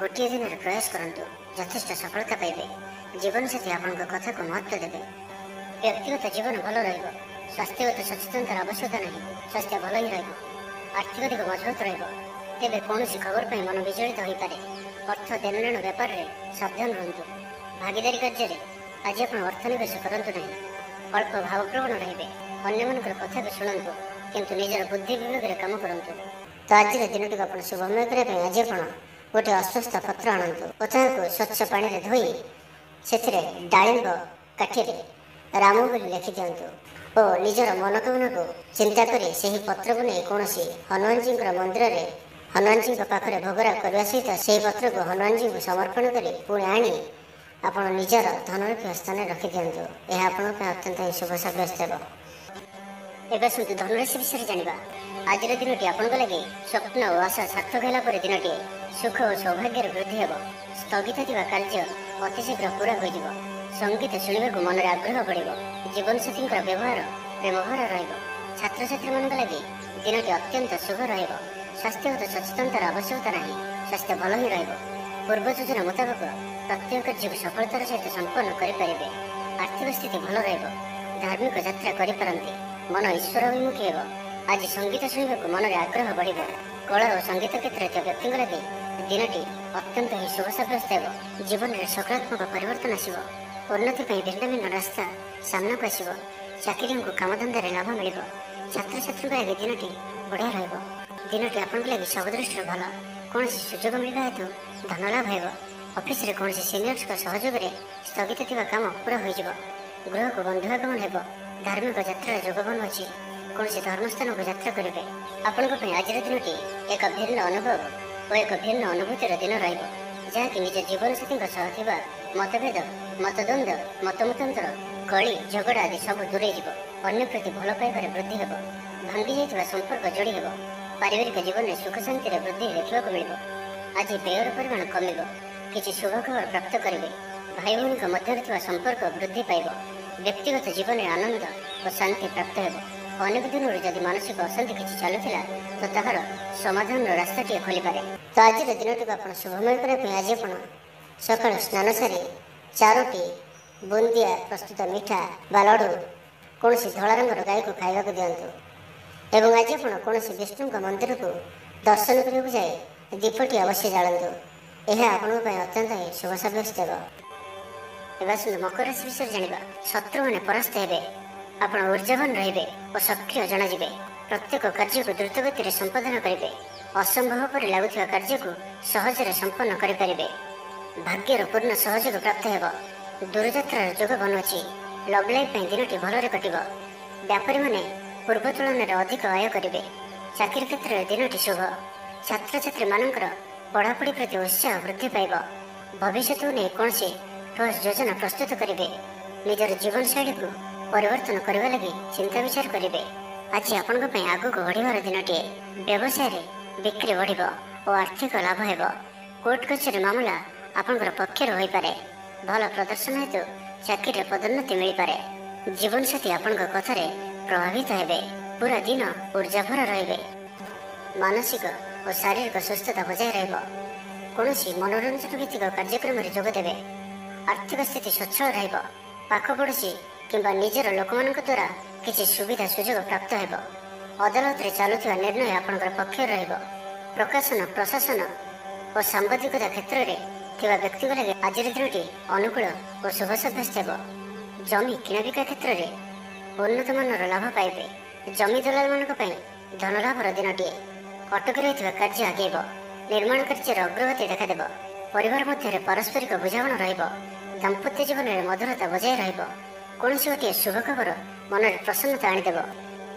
ଗୋଟିଏ ଦିନରେ ପ୍ରୟାସ କରନ୍ତୁ, ଯଥେଷ୍ଟ ସଫଳତା ପାଇବେ। ଜୀବନସାଥୀ ଆପଣଙ୍କ କଥାକୁ ମହତ୍ତ୍ୱ ଦେବେ। ବ୍ୟକ୍ତିଗତ ଜୀବନ ଭଲ ରହିବ। ସ୍ୱାସ୍ଥ୍ୟଗତ ସଚେତନତାର ଆବଶ୍ୟକତା ନାହିଁ। ସ୍ୱାସ୍ଥ୍ୟ ଭଲ ହିଁ ରହିବ। ଆର୍ଥିକ ଦିଗ ମଜବୁତ ରହିବ। ତେବେ କୌଣସି ଖବର ପାଇଁ ମନ ବିଚଳିତ ହୋଇପାରେ। ଅର୍ଥ ଦେଣନେଣ ବ୍ୟାପାରରେ ସାବଧାନ ରୁହନ୍ତୁ। ଭାଗିଦାରୀ କାର୍ଯ୍ୟରେ ଆଜି ଆପଣ ଅର୍ଥ ନିବେଶ କରନ୍ତୁ ନାହିଁ। ଅଳ୍ପ ଭାବପ୍ରବଣ ରହିବେ। ଅନ୍ୟମାନଙ୍କର କଥାକୁ ଶୁଣନ୍ତୁ, କିନ୍ତୁ ନିଜର ବୁଦ୍ଧି ବିବେକରେ କାମ କରନ୍ତୁ। ତ ଆଜିର ଦିନଟିକୁ ଆପଣ ଶୁଭମୟ କରିବା ପାଇଁ ଆଜି ଆପଣ ଗୋଟିଏ ଅଶ୍ୱସ୍ଥ ପତ୍ର ଆଣନ୍ତୁ ଓ ତାହାକୁ ସ୍ୱଚ୍ଛ ପାଣିରେ ଧୋଇ ସେଥିରେ ଡାଳିମ୍ବ କାଠିରେ ରାମ ବୋଲି ଲେଖିଦିଅନ୍ତୁ ଓ ନିଜର ମନୋକାମନାକୁ ଚିନ୍ତା କରି ସେହି ପତ୍ରକୁ ନେଇ କୌଣସି ହନୁମାନଜୀଙ୍କର ମନ୍ଦିରରେ ହନୁମାନଜୀଙ୍କ ପାଖରେ ଭୋଗରାଗ କରିବା ସହିତ ସେହି ପତ୍ରକୁ ହନୁମାନଜୀଙ୍କୁ ସମର୍ପଣ କରି ପୁଣି ଆଣି ଆପଣ ନିଜର ଧନ ରଖିବା ସ୍ଥାନରେ ରଖିଦିଅନ୍ତୁ। ଏହା ଆପଣଙ୍କ ପାଇଁ ଅତ୍ୟନ୍ତ ଶୁଭ ସାବ୍ୟସ୍ତ ହେବ। ଏବେ ଆସନ୍ତୁ ଧନୁରାଶି ବିଷୟରେ ଜାଣିବା। ଆଜିର ଦିନଟି ଆପଣଙ୍କ ଲାଗି ସ୍ୱପ୍ନ ଓ ଆଶା ସାର୍ଥକ ହେଲା ପରେ ଦିନଟିଏ। ସୁଖ ଓ ସୌଭାଗ୍ୟର ବୃଦ୍ଧି ହେବ। ସ୍ଥଗିତ ଥିବା କାର୍ଯ୍ୟ ଅତି ଶୀଘ୍ର ପୁରା ହୋଇଯିବ। ସଙ୍ଗୀତ ଶୁଣିବାକୁ ମନରେ ଆଗ୍ରହ ବଢ଼ିବ। ଜୀବନସାଥୀଙ୍କର ବ୍ୟବହାର ପ୍ରେମଭରା ରହିବ। ଛାତ୍ରଛାତ୍ରୀମାନଙ୍କ ଲାଗି ଦିନଟି ଅତ୍ୟନ୍ତ ଶୁଭ ରହିବ। ସ୍ୱାସ୍ଥ୍ୟଗତ ସଚେତନତାର ଆବଶ୍ୟକତା ନାହିଁ। ସ୍ୱାସ୍ଥ୍ୟ ଭଲ ହିଁ ରହିବ। ପୂର୍ବ ଯୋଜନା ମୁତାବକ ପ୍ରତ୍ୟେକ କାର୍ଯ୍ୟକୁ ସଫଳତାର ସହିତ ସମ୍ପନ୍ନ କରିପାରିବେ। ଆର୍ଥିକ ସ୍ଥିତି ଭଲ ରହିବ। ଧାର୍ମିକ ଯାତ୍ରା କରିପାରନ୍ତି। ମନ ଈଶ୍ୱରାଭିମୁଖୀ ହେବ। ଆଜି ସଙ୍ଗୀତ ଶୁଣିବାକୁ ମନରେ ଆଗ୍ରହ ବଢ଼ିବ। କଳା ଓ ସଙ୍ଗୀତ କ୍ଷେତ୍ରରେ ଥିବା ବ୍ୟକ୍ତିଙ୍କ ଲାଗି ଦିନଟି ଅତ୍ୟନ୍ତ ହିଁ ଶୁଭ ସାବ୍ୟସ୍ତ ହେବ। ଜୀବନରେ ସକାରାତ୍ମକ ପରିବର୍ତ୍ତନ ଆସିବ। ଉନ୍ନତି ପାଇଁ ଭିନ୍ନ ଭିନ୍ନ ରାସ୍ତା ସାମ୍ନାକୁ ଆସିବ। ଚାକିରିଙ୍କୁ କାମଧନ୍ଦାରେ ଲାଭ ମିଳିବ। ଛାତ୍ରଛାତ୍ରୀଙ୍କ ଲାଗି ଦିନଟି ବଢ଼ିଆ ରହିବ। ଦିନଟି ଆପଣଙ୍କ ଲାଗି ସବୁ ଦୃଷ୍ଟିରୁ ଭଲ। କୌଣସି ସୁଯୋଗ ମିଳିବା ହେତୁ ଧନ ଲାଭ ହେବ। ଅଫିସରେ କୌଣସି ସିନିୟର୍ସଙ୍କ ସହଯୋଗରେ ସ୍ଥଗିତ ଥିବା କାମ ପୁରା ହୋଇଯିବ। ଗୃହକୁ ବନ୍ଧୁ ଆଗମନ ହେବ। ଧାର୍ମିକ ଯାତ୍ରାର ଯୋଗବନ ଅଛି। କୌଣସି ଧର୍ମସ୍ଥାନକୁ ଯାତ୍ରା କରିବେ। ଆପଣଙ୍କ ପାଇଁ ଆଜିର ଦିନଟି ଏକ ଭିନ୍ନ ଅନୁଭବ ଓ ଏକ ଭିନ୍ନ ଅନୁଭୂତିର ଦିନ ରହିବ, ଯାହାକି ନିଜ ଜୀବନସାଥୀଙ୍କ ସହ ଥିବା ମତଭେଦ, ମତଦ୍ୱନ୍ଦ୍ୱ, ମତମତାନ୍ତର, କଳି ଝଗଡ଼ା ଆଦି ସବୁ ଦୂରେଇ ଯିବ। ଅନ୍ୟ ପ୍ରତି ଭଲ ପାଇବାରେ ବୃଦ୍ଧି ହେବ। ଭାଙ୍ଗି ଯାଇଥିବା ସମ୍ପର୍କ ଯୋଡ଼ି ହେବ। ପାରିବାରିକ ଜୀବନରେ ସୁଖ ଶାନ୍ତିର ବୃଦ୍ଧି ଦେଖିବାକୁ ମିଳିବ। ଆଜି ବ୍ୟୟର ପରିମାଣ କମିବ। କିଛି ଶୁଭ ଖବର ପ୍ରାପ୍ତ କରିବେ। ଭାଇ ଭଉଣୀଙ୍କ ମଧ୍ୟରେ ଥିବା ସମ୍ପର୍କ ବୃଦ୍ଧି ପାଇବ। ବ୍ୟକ୍ତିଗତ ଜୀବନରେ ଆନନ୍ଦ ଓ ଶାନ୍ତି ପ୍ରାପ୍ତ ହେବ। ଅନେକ ଦିନରୁ ଯଦି ମାନସିକ ଅଶାନ୍ତି କିଛି ଚାଲୁଥିଲା ତ ତାହାର ସମାଧାନର ରାସ୍ତାଟିଏ ଖୋଲିପାରେ। ତ ଆଜିର ଦିନଟିକୁ ଆପଣ ଶୁଭମୟ କରିବା ପାଇଁ ଆଜି ଆପଣ ସକାଳୁ ସ୍ନାନ ସାରି 4ଟି ବୁନ୍ଦିଆ ପ୍ରସ୍ତୁତ ମିଠା ବା ଲଡ଼ୁ କୌଣସି ଧଳା ରଙ୍ଗର ଗାଈକୁ ଖାଇବାକୁ ଦିଅନ୍ତୁ ଏବଂ ଆଜି ଆପଣ କୌଣସି ବିଷ୍ଣୁଙ୍କ ମନ୍ଦିରକୁ ଦର୍ଶନ କରିବାକୁ ଯାଇ ଦୀପଟି ଅବଶ୍ୟ ଜାଳନ୍ତୁ। ଏହା ଆପଣଙ୍କ ପାଇଁ ଅତ୍ୟନ୍ତ ହିଁ ଶୁଭ ସାବ୍ୟସ୍ତ ହେବ। ଏବେ ଆସନ୍ତୁ ମକର ରାଶି ବିଷୟରେ ଜାଣିବା। ଶତ୍ରୁମାନେ ପରାସ୍ତ ହେବେ। ଆପଣ ଊର୍ଜାବାନ ରହିବେ ଓ ସକ୍ରିୟ ଜଣାଯିବେ। ପ୍ରତ୍ୟେକ କାର୍ଯ୍ୟକୁ ଦ୍ରୁତଗତିରେ ସମ୍ପାଦନ କରିବେ। ଅସମ୍ଭବ ପରି ଲାଗୁଥିବା କାର୍ଯ୍ୟକୁ ସହଜରେ ସମ୍ପନ୍ନ କରିପାରିବେ। ଭାଗ୍ୟର ପୂର୍ଣ୍ଣ ସହଯୋଗ ପ୍ରାପ୍ତ ହେବ। ଦୂରଯାତ୍ରାର ଯୋଗ ବନୁଅଛି। ଲଭ୍ ଲାଇଫ୍ ପାଇଁ ଦିନଟି ଭଲରେ କଟିବ। ବ୍ୟାପାରୀମାନେ ପୂର୍ବ ତୁଳନାରେ ଅଧିକ ଆୟ କରିବେ। ଚାକିରି କ୍ଷେତ୍ରରେ ଦିନଟି ଶୁଭ। ଛାତ୍ରଛାତ୍ରୀମାନଙ୍କର ପଢ଼ାପଢ଼ି ପ୍ରତି ଉତ୍ସାହ ବୃଦ୍ଧି ପାଇବ। ଭବିଷ୍ୟତକୁ ନେଇ କୌଣସି ଠୋସ୍ ଯୋଜନା ପ୍ରସ୍ତୁତ କରିବେ। ନିଜର ଜୀବନଶୈଳୀକୁ ପରିବର୍ତ୍ତନ କରିବା ଲାଗି ଚିନ୍ତା ବିଚାର କରିବେ। ଆଜି ଆପଣଙ୍କ ପାଇଁ ଆଗକୁ ବଢ଼ିବାର ଦିନଟିଏ। ବ୍ୟବସାୟରେ ବିକ୍ରି ବଢ଼ିବ ଓ ଆର୍ଥିକ ଲାଭ ହେବ। କୋର୍ଟ କଚେରୀ ମାମଲା ଆପଣଙ୍କର ପକ୍ଷରେ ହୋଇପାରେ। ଭଲ ପ୍ରଦର୍ଶନ ହେତୁ ଚାକିରିରେ ପଦୋନ୍ନତି ମିଳିପାରେ। ଜୀବନସାଥୀ ଆପଣଙ୍କ କଥାରେ ପ୍ରଭାବିତ ହେବେ। ପୁରା ଦିନ ଊର୍ଜାଭରା ରହିବେ। ମାନସିକ ଓ ଶାରୀରିକ ସୁସ୍ଥତା ବଜାୟ ରହିବ। କୌଣସି ମନୋରଞ୍ଜନ ଭିତ୍ତିକ କାର୍ଯ୍ୟକ୍ରମରେ ଯୋଗ ଦେବେ। ଆର୍ଥିକ ସ୍ଥିତି ସ୍ୱଚ୍ଛଳ ରହିବ। ପାଖ ପଡ଼ୋଶୀ କିମ୍ବା ନିଜର ଲୋକମାନଙ୍କ ଦ୍ୱାରା କିଛି ସୁବିଧା ସୁଯୋଗ ପ୍ରାପ୍ତ ହେବ। ଅଦାଲତରେ ଚାଲୁଥିବା ନିର୍ଣ୍ଣୟ ଆପଣଙ୍କର ପକ୍ଷରେ ରହିବ। ପ୍ରକାଶନ, ପ୍ରଶାସନ ଓ ସାମ୍ବାଦିକତା କ୍ଷେତ୍ରରେ ଥିବା ବ୍ୟକ୍ତିଙ୍କ ଲାଗି ଆଜିର ଦିନଟି ଅନୁକୂଳ ଓ ଶୁଭ ସାବ୍ୟସ୍ତ ହେବ। ଜମି କିଣାବିକା କ୍ଷେତ୍ରରେ ଉନ୍ନତମାନର ଲାଭ ପାଇବେ। ଜମି ଦଲାଲମାନଙ୍କ ପାଇଁ ଧନଲାଭର ଦିନଟିଏ। ଅଟକି ରହିଥିବା କାର୍ଯ୍ୟ ଆଗେଇବ। ନିର୍ମାଣ କାର୍ଯ୍ୟର ଅଗ୍ରଗତି ଦେଖାଦେବ। ପରିବାର ମଧ୍ୟରେ ପାରସ୍ପରିକ ବୁଝାମଣା ରହିବ। ଦାମ୍ପତ୍ୟ ଜୀବନରେ ମଧୁରତା ବଜାୟ ରହିବ। କୌଣସି ଗୋଟିଏ ଶୁଭ ଖବର ମନରେ ପ୍ରସନ୍ନତା ଆଣିଦେବ।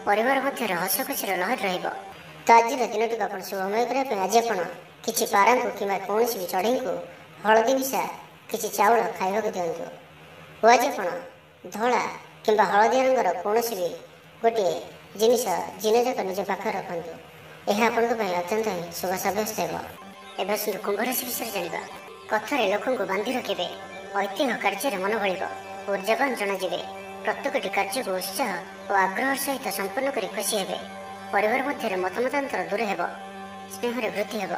ପରିବାର ମଧ୍ୟରେ ହସ ଖୁସିର ଲହରୀ ରହିବ। ତ ଆଜିର ଦିନଟିକୁ ଆପଣ ଶୁଭମୟ କରିବା ପାଇଁ ଆଜି ଆପଣ କିଛି ପାରାଙ୍କୁ କିମ୍ବା କୌଣସି ବି ଚଢ଼େଇଙ୍କୁ ହଳଦୀ ମିଶା କିଛି ଚାଉଳ ଖାଇବାକୁ ଦିଅନ୍ତୁ ଓ ଆଜି ଆପଣ ଧଳା କିମ୍ବା ହଳଦିଆ ରଙ୍ଗର କୌଣସି ବି ଗୋଟିଏ ଜିନିଷ ଦିନଯାକ ନିଜ ପାଖରେ ରଖନ୍ତୁ। ଏହା ଆପଣଙ୍କ ପାଇଁ ଅତ୍ୟନ୍ତ ହିଁ ଶୁଭ ସାବ୍ୟସ୍ତ ହେବ। ଏବେ ଆସନ୍ତୁ କୁମ୍ଭ ରାଶି ବିଷୟରେ ଜାଣିବା। କଥାରେ ଲୋକଙ୍କୁ ବାନ୍ଧି ରଖିବେ, ଐତିହ୍ୟ କାର୍ଯ୍ୟରେ ମନ ବଳିବ, ଉର୍ଜାବାନ ଜଣାଯିବେ। ପ୍ରତ୍ୟେକଟି କାର୍ଯ୍ୟକୁ ଉତ୍ସାହ ଓ ଆଗ୍ରହ ସହିତ ସମ୍ପନ୍ନ କରି ଖୁସି ହେବେ। ପରିବାର ମଧ୍ୟରେ ମତମତାନ୍ତର ଦୂର ହେବ, ସ୍ନେହରେ ବୃଦ୍ଧି ହେବ,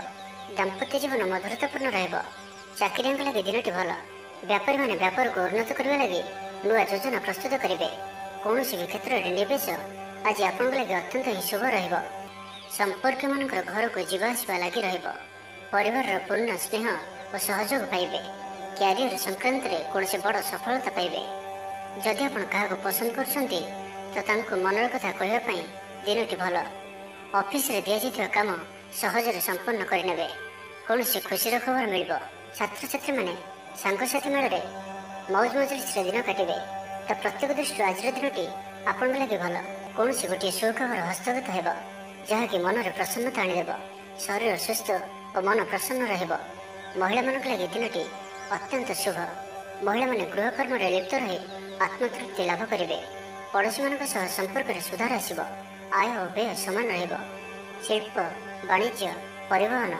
ଦାମ୍ପତ୍ୟ ଜୀବନ ମଧୁରତାପୂର୍ଣ୍ଣ ରହିବ। ଚାକିରିଆଙ୍କ ଲାଗି ଦିନଟି ଭଲ। ବ୍ୟାପାରୀମାନେ ବ୍ୟାପାରକୁ ଉନ୍ନତ କରିବା ଲାଗି ନୂଆ ଯୋଜନା ପ୍ରସ୍ତୁତ କରିବେ। କୌଣସି ବି କ୍ଷେତ୍ରରେ ନିବେଶ ଆଜି ଆପଣଙ୍କ ଲାଗି ଅତ୍ୟନ୍ତ ହିଁ ଶୁଭ ରହିବ। ସମ୍ପର୍କୀୟମାନଙ୍କର ଘରକୁ ଯିବା ଆସିବା ଲାଗି ରହିବ। ପରିବାରର ପୂର୍ଣ୍ଣ ସ୍ନେହ ଓ ସହଯୋଗ ପାଇବେ। କ୍ୟାରିୟର ସଂକ୍ରାନ୍ତରେ କୌଣସି ବଡ଼ ସଫଳତା ପାଇବେ। ଯଦି ଆପଣ କାହାକୁ ପସନ୍ଦ କରୁଛନ୍ତି ତ ତାଙ୍କୁ ମନର କଥା କହିବା ପାଇଁ ଦିନଟି ଭଲ। ଅଫିସରେ ଦିଆଯାଇଥିବା କାମ ସହଜରେ ସମ୍ପନ୍ନ କରିନେବେ। କୌଣସି ଖୁସିର ଖବର ମିଳିବ। ଛାତ୍ରଛାତ୍ରୀମାନେ ସାଙ୍ଗସାଥି ମେଳରେ ମୌଜ ମଜଲିସରେ ଦିନ କାଟିବେ। ତ ପ୍ରତ୍ୟେକ ଦୃଷ୍ଟିରୁ ଆଜିର ଦିନଟି ଆପଣଙ୍କ ଲାଗି ଭଲ। କୌଣସି ଗୋଟିଏ ସୁଖବର ହସ୍ତଗତ ହେବ, ଯାହାକି ମନରେ ପ୍ରସନ୍ନତା ଆଣିଦେବ। ଶରୀର ସୁସ୍ଥ ଓ ମନ ପ୍ରସନ୍ନ ରହିବ। ମହିଳାମାନଙ୍କ ଲାଗି ଦିନଟି ଅତ୍ୟନ୍ତ ଶୁଭ। ମହିଳାମାନେ ଗୃହକର୍ମରେ ଲିପ୍ତ ରହି ଆତ୍ମତୃପ୍ତି ଲାଭ କରିବେ। ପଡ଼ୋଶୀମାନଙ୍କ ସହ ସମ୍ପର୍କରେ ସୁଧାର ଆସିବ। ଆୟ ଓ ବ୍ୟୟ ସମାନ ରହିବ। ଶିଳ୍ପ, ବାଣିଜ୍ୟ, ପରିବହନ,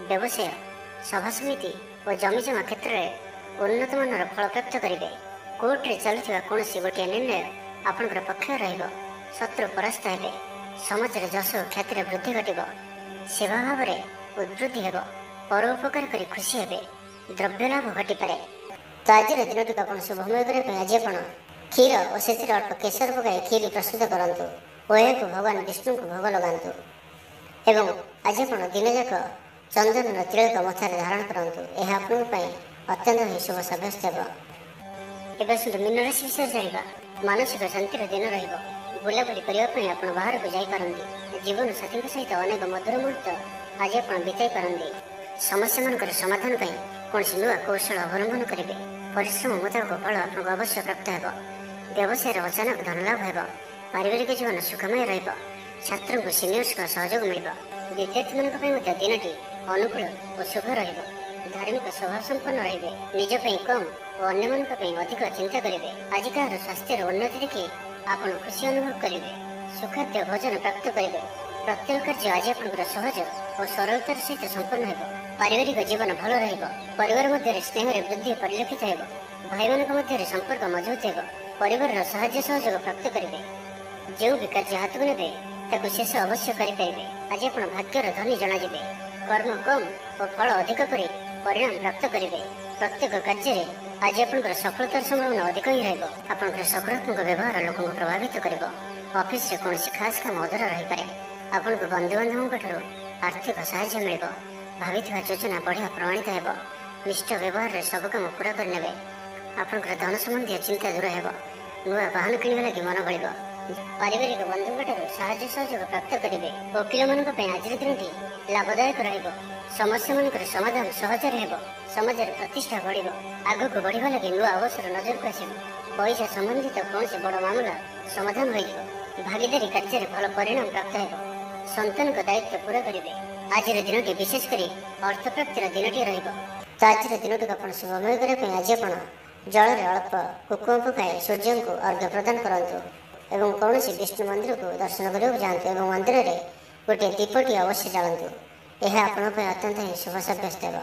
ବ୍ୟବସାୟ, ସଭାସମିତି ଓ ଜମିଜମା କ୍ଷେତ୍ରରେ ଉନ୍ନତମାନର ଫଳ ପ୍ରାପ୍ତ କରିବେ। କୋର୍ଟରେ ଚାଲୁଥିବା କୌଣସି ଗୋଟିଏ ନିର୍ଣ୍ଣୟ ଆପଣଙ୍କର ପକ୍ଷରେ ରହିବ। ଶତ୍ରୁ ପରାସ୍ତ ହେବେ। ସମାଜରେ ଯଶ ଓ ଖ୍ୟାତିରେ ବୃଦ୍ଧି ଘଟିବ। ସେବା ଭାବରେ ଉଦ୍ବୃଦ୍ଧି ହେବ। ପର ଉପକାର କରି ଖୁସି ହେବେ। ଦ୍ରବ୍ୟ ଲାଭ ଘଟିପାରେ। ତ ଆଜିର ଦିନଟିକୁ ଆପଣ ଶୁଭମୟ କରିବା ପାଇଁ ଆଜି ଆପଣ କ୍ଷୀର ଓ ସେଥିରେ ଅଳ୍ପ କେଶର ପକାଇ କ୍ଷୀରି ପ୍ରସ୍ତୁତ କରନ୍ତୁ ଓ ଏହାକୁ ଭଗବାନ ବିଷ୍ଣୁଙ୍କୁ ଭୋଗ ଲଗାନ୍ତୁ। ଏବଂ ଆଜି ଆପଣ ଦିନଯାକ ଚନ୍ଦନର ତିଳକ ମଥାରେ ଧାରଣ କରନ୍ତୁ। ଏହା ଆପଣଙ୍କ ପାଇଁ ଅତ୍ୟନ୍ତ ହିଁ ଶୁଭ ସାବ୍ୟସ୍ତ ହେବ। ଏବେ ଆସନ୍ତୁ ମୀନ ରାଶି ବିଷୟରେ ଜାଣିବା। ମାନସିକ ଶାନ୍ତିର ଦିନ ରହିବ। ବୁଲାବୁଲି କରିବା ପାଇଁ ଆପଣ ବାହାରକୁ ଯାଇପାରନ୍ତି। ଜୀବନ ସାଥୀଙ୍କ ସହିତ ଅନେକ ମଧୁର ମୁହୂର୍ତ୍ତ ଆଜି ଆପଣ ବିତାଇ ପାରନ୍ତି। ସମସ୍ୟାମାନଙ୍କର ସମାଧାନ ପାଇଁ କୌଣସି ନୂଆ କୌଶଳ ଅବଲମ୍ବନ କରିବେ। ପରିଶ୍ରମ ମୁତାବକ ଫଳ ଆପଣଙ୍କୁ ଅବଶ୍ୟ ପ୍ରାପ୍ତ ହେବ। ବ୍ୟବସାୟରେ ଅଚାନକ ଧନଲାଭ ହେବ। ପାରିବାରିକ ଜୀବନ ସୁଖମୟ ରହିବ। ଛାତ୍ରଙ୍କୁ ସିନିୟର୍ସଙ୍କ ସହଯୋଗ ମିଳିବ। ବିଦ୍ୟାର୍ଥୀମାନଙ୍କ ପାଇଁ ମଧ୍ୟ ଦିନଟି ଅନୁକୂଳ ଓ ଶୁଭ ରହିବ। ଧାର୍ମିକ ସ୍ୱଭାବ ସମ୍ପନ୍ନ ରହିବେ। ନିଜ ପାଇଁ କମ୍ ଓ ଅନ୍ୟମାନଙ୍କ ପାଇଁ ଅଧିକ ଚିନ୍ତା କରିବେ। ଆଜି କାହାର ସ୍ୱାସ୍ଥ୍ୟର ଉନ୍ନତି ଦେଖି ଆପଣ ଖୁସି ଅନୁଭବ କରିବେ। ସୁଖାଦ୍ୟ ଭୋଜନ ପ୍ରାପ୍ତ କରିବେ। ପ୍ରତ୍ୟେକ କାର୍ଯ୍ୟ ଆଜି ଆପଣଙ୍କର ସହଜ ଓ ସରଳତାର ସହିତ ସମ୍ପନ୍ନ ହେବ। ପାରିବାରିକ ଜୀବନ ଭଲ ରହିବ। ପରିବାର ମଧ୍ୟରେ ସ୍ନେହରେ ବୃଦ୍ଧି ପରିଲକ୍ଷିତ ହେବ। ଭାଇମାନଙ୍କ ମଧ୍ୟରେ ସମ୍ପର୍କ ମଜବୁତ ହେବ। ପରିବାରର ସାହାଯ୍ୟ ସହଯୋଗ ପ୍ରାପ୍ତ କରିବେ। ଯେଉଁ ବି କାର୍ଯ୍ୟ ହାତକୁ ନେବେ ତାକୁ ଶେଷ ଅବଶ୍ୟ କରିପାରିବେ। ଆଜି ଆପଣ ଭାଗ୍ୟର ଧନୀ ଜଣାଯିବେ। କର୍ମ କମ୍ ଓ ଫଳ ଅଧିକ କରି ପରିଣାମ ପ୍ରାପ୍ତ କରିବେ। ପ୍ରତ୍ୟେକ କାର୍ଯ୍ୟରେ ଆଜି ଆପଣଙ୍କର ସଫଳତାର ସମ୍ଭାବନା ଅଧିକ ହିଁ ରହିବ। ଆପଣଙ୍କର ସକାରାତ୍ମକ ବ୍ୟବହାର ଲୋକଙ୍କୁ ପ୍ରଭାବିତ କରିବ। ଅଫିସରେ କୌଣସି ଖାସ୍ କାମ ଅଧୁରା ରହିପାରେ। ଆପଣଙ୍କୁ ବନ୍ଧୁବାନ୍ଧବଙ୍କ ଠାରୁ ଆର୍ଥିକ ସାହାଯ୍ୟ ମିଳିବ। ଭାବିଥିବା ଯୋଜନା ବଢ଼ିଆ ପ୍ରମାଣିତ ହେବ। ନିଷ୍ଠ ବ୍ୟବହାରରେ ସବୁ କାମ ପୁରା କରିନେବେ। ଆପଣଙ୍କର ଧନ ସମ୍ବନ୍ଧୀୟ ଚିନ୍ତା ଦୂର ହେବ। ନୂଆ ବାହନ କିଣିବା ଲାଗି ମନ ବଳିବ। ପାରିବାରିକ ବନ୍ଧୁଙ୍କ ଠାରୁ ସାହାଯ୍ୟ ସହଯୋଗ ପ୍ରାପ୍ତ କରିବେ। ଓକିଲମାନଙ୍କ ପାଇଁ ଆଜିର ଦିନଟି ଲାଭଦାୟକ ରହିବ। ସମସ୍ୟାମାନଙ୍କର ସମାଧାନ ସହଜରେ ହେବ। ସମାଜରେ ପ୍ରତିଷ୍ଠା ବଢ଼ିବ। ଆଗକୁ ବଢ଼ିବା ଲାଗି ନୂଆ ଅବସର ନଜରକୁ ଆସିବ। ପଇସା ସମ୍ବନ୍ଧିତ କୌଣସି ବଡ଼ ମାମଲା ସମାଧାନ ହୋଇଯିବ। ଭାଗିଦାରୀ କାର୍ଯ୍ୟରେ ଭଲ ପରିଣାମ ପ୍ରାପ୍ତ ହେବ। ସନ୍ତାନଙ୍କ ଦାୟିତ୍ୱ ପୁରା କରିବେ। ଆଜିର ଦିନଟି ବିଶେଷ କରି ଅର୍ଥପ୍ରାପ୍ତିର ଦିନଟିଏ ରହିବ। ତ ଆଜିର ଦିନଟିକୁ ଆପଣ ଶୁଭମୟ କରିବା ପାଇଁ ଆଜି ଆପଣ ଜଳରେ ଅଳ୍ପ କୁକୁମ ପକାଇ ସୂର୍ଯ୍ୟଙ୍କୁ ଅର୍ଘ୍ୟ ପ୍ରଦାନ କରନ୍ତୁ ଏବଂ କୌଣସି ବିଷ୍ଣୁ ମନ୍ଦିରକୁ ଦର୍ଶନ କରିବାକୁ ଯାଆନ୍ତୁ ଏବଂ ମନ୍ଦିରରେ ଗୋଟିଏ ଦୀପଟି ଅବଶ୍ୟ ଜାଳନ୍ତୁ। ଏହା ଆପଣଙ୍କ ପାଇଁ ଅତ୍ୟନ୍ତ ହିଁ ଶୁଭ ସାବ୍ୟସ୍ତ ହେବ।